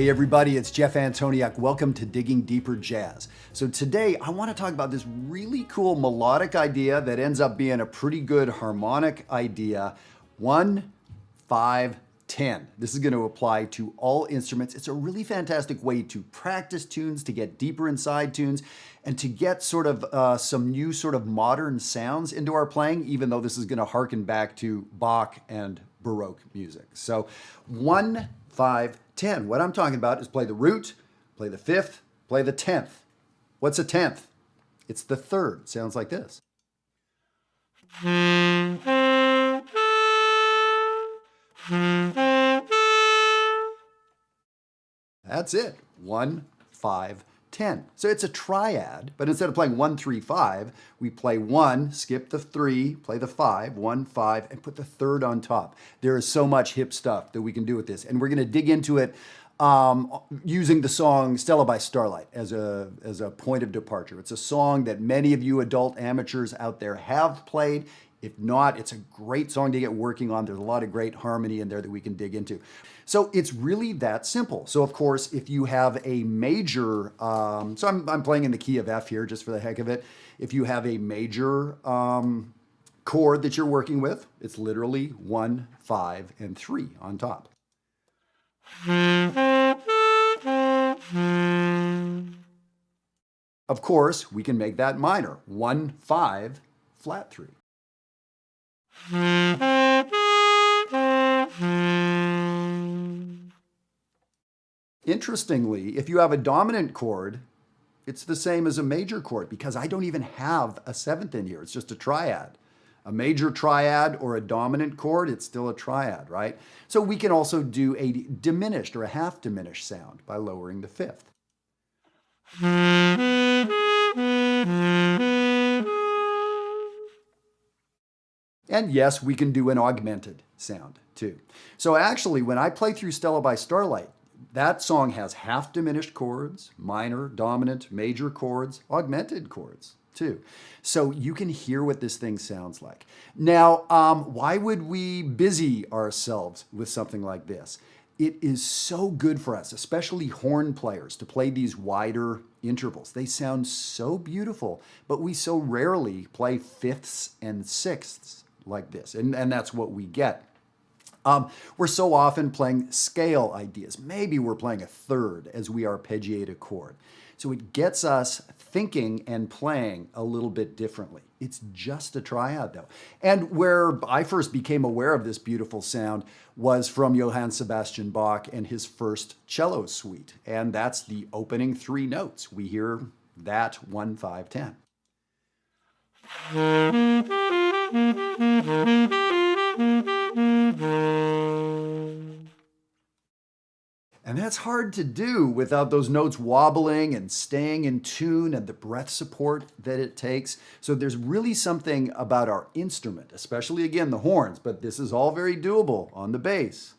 Hey everybody, it's Jeff Antoniuk. Welcome to Digging Deeper Jazz. So today I want to talk about this really cool melodic idea that ends up being a pretty good harmonic idea. 1, 5, 10. This is going to apply to all instruments. It's a really fantastic way to practice tunes, to get deeper inside tunes, and to get sort of some new sort of modern sounds into our playing, even though this is going to harken back to Bach and Baroque music. So 1, 5, 10. What I'm talking about is play the root, play the fifth, play the 10th. What's a 10th? It's the third. Sounds like this. That's it. 1, 5, 10. So it's a triad, but instead of playing 1, 3, 5, we play 1, skip the 3, play the 5, 1, 5, and put the third on top. There is so much hip stuff that we can do with this, and we're going to dig into it using the song Stella by Starlight as a point of departure. It's a song that many of you adult amateurs out there have played. If not, it's a great song to get working on. There's a lot of great harmony in there that we can dig into. So it's really that simple. So of course, if you have a major, so I'm playing in the key of F here just for the heck of it. If you have a major chord that you're working with, it's literally 1, 5, and 3 on top. Of course, we can make that minor. 1, 5, flat 3. Interestingly, if you have a dominant chord, it's the same as a major chord because I don't even have a 7th in here. It's just a triad. A major triad or a dominant chord, it's still a triad, right? So we can also do a diminished or a half diminished sound by lowering the 5th. And yes, we can do an augmented sound too. So actually, when I play through Stella by Starlight, that song has half diminished chords, minor, dominant, major chords, augmented chords too. So you can hear what this thing sounds like. Now, why would we busy ourselves with something like this? It is so good for us, especially horn players, to play these wider intervals. They sound so beautiful, but we so rarely play fifths and sixths like this, and that's what we get. We're so often playing scale ideas. Maybe we're playing a third as we arpeggiate a chord. So it gets us thinking and playing a little bit differently. It's just a triad though. And where I first became aware of this beautiful sound was from Johann Sebastian Bach and his first cello suite. And that's the opening 3 notes. We hear that 1, 5, 10. And that's hard to do without those notes wobbling and staying in tune and the breath support that it takes. So there's really something about our instrument, especially again the horns, but this is all very doable on the bass,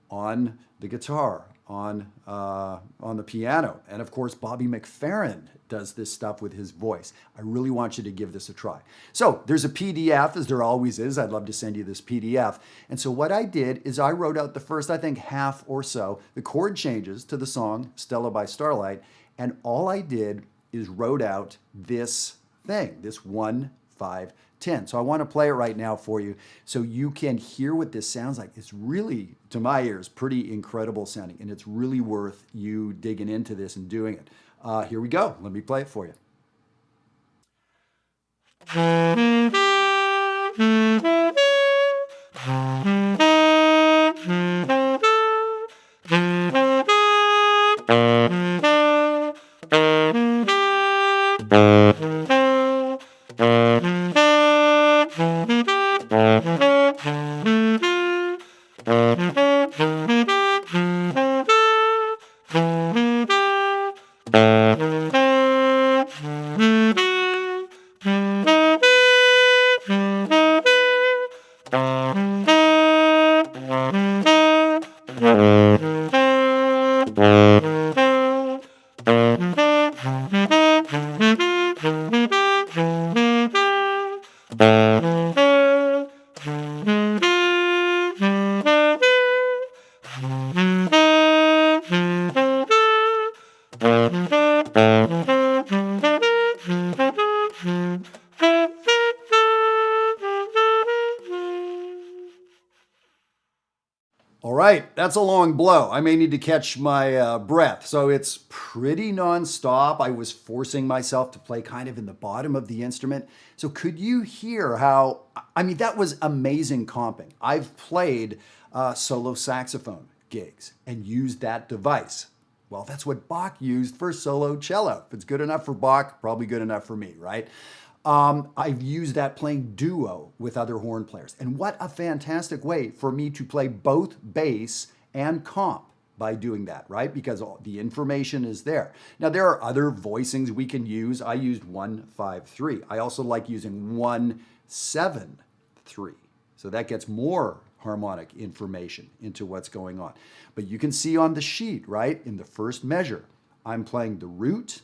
on the guitar, on the piano. And of course, Bobby McFerrin does this stuff with his voice. I really want you to give this a try. So there's a PDF, as there always is. I'd love to send you this PDF. And so what I did is I wrote out the first, I think, half or so, the chord changes to the song Stella by Starlight. And all I did is wrote out this thing, this 1, 5, 10. So I want to play it right now for you so you can hear what this sounds like. It's really, to my ears, pretty incredible sounding, and it's really worth you digging into this and doing it. Here we go. Let me play it for you. All right, that's a long blow. I may need to catch my breath. So it's pretty nonstop. I was forcing myself to play kind of in the bottom of the instrument. So could you hear how, I mean, that was amazing comping. I've played solo saxophone gigs and used that device. Well, that's what Bach used for solo cello. If it's good enough for Bach, probably good enough for me, right? I've used that playing duo with other horn players. And what a fantastic way for me to play both bass and comp by doing that, right? Because the information is there. Now, there are other voicings we can use. I used 1-5-3. I also like using 1-7-3. So that gets more harmonic information into what's going on. But you can see on the sheet, right? In the first measure, I'm playing the root,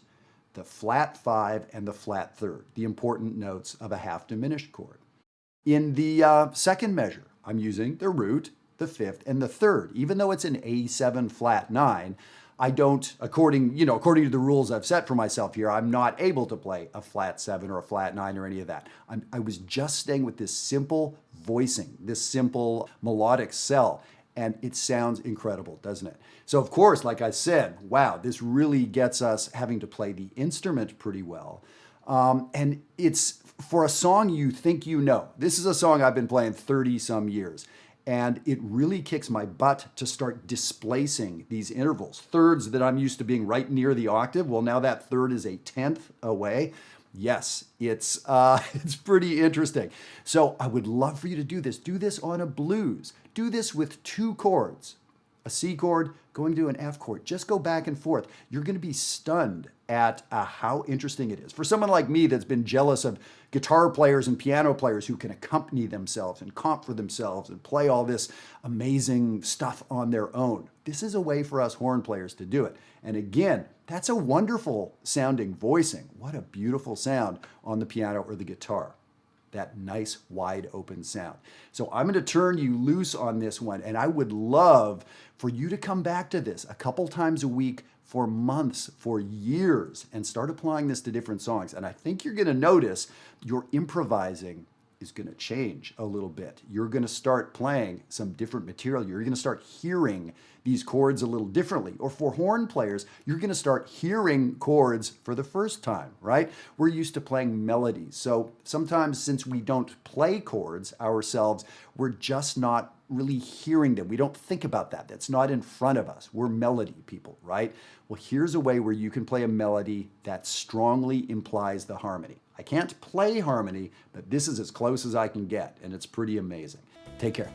the flat 5, and the flat 3rd, the important notes of a half diminished chord. In the second measure, I'm using the root, the 5th, and the 3rd. Even though it's an A7 flat 9, I don't, according to the rules I've set for myself here, I'm not able to play a flat 7 or a flat 9 or any of that. I was just staying with this simple voicing, this simple melodic cell, and it sounds incredible, doesn't it? So of course, like I said, wow, this really gets us having to play the instrument pretty well. And it's for a song you think you know. This is a song I've been playing 30 some years. And it really kicks my butt to start displacing these intervals. Thirds that I'm used to being right near the octave, well, now that third is a 10th away. Yes, it's pretty interesting. So I would love for you to do this. Do this on a blues. Do this with 2 chords, a C chord going to an F chord. Just go back and forth. You're going to be stunned at how interesting it is. For someone like me that's been jealous of guitar players and piano players who can accompany themselves and comp for themselves and play all this amazing stuff on their own, this is a way for us horn players to do it. And again, that's a wonderful sounding voicing. What a beautiful sound on the piano or the guitar. That nice wide open sound. So I'm going to turn you loose on this one, and I would love for you to come back to this a couple times a week for months, for years, and start applying this to different songs. And I think you're going to notice your improvising is going to change a little bit. You're going to start playing some different material. You're going to start hearing these chords a little differently. Or for horn players, you're going to start hearing chords for the first time, right? We're used to playing melodies. So sometimes since we don't play chords ourselves, we're just not really hearing them. We don't think about that. That's not in front of us. We're melody people, right? Well, here's a way where you can play a melody that strongly implies the harmony. I can't play harmony, but this is as close as I can get, and it's pretty amazing. Take care.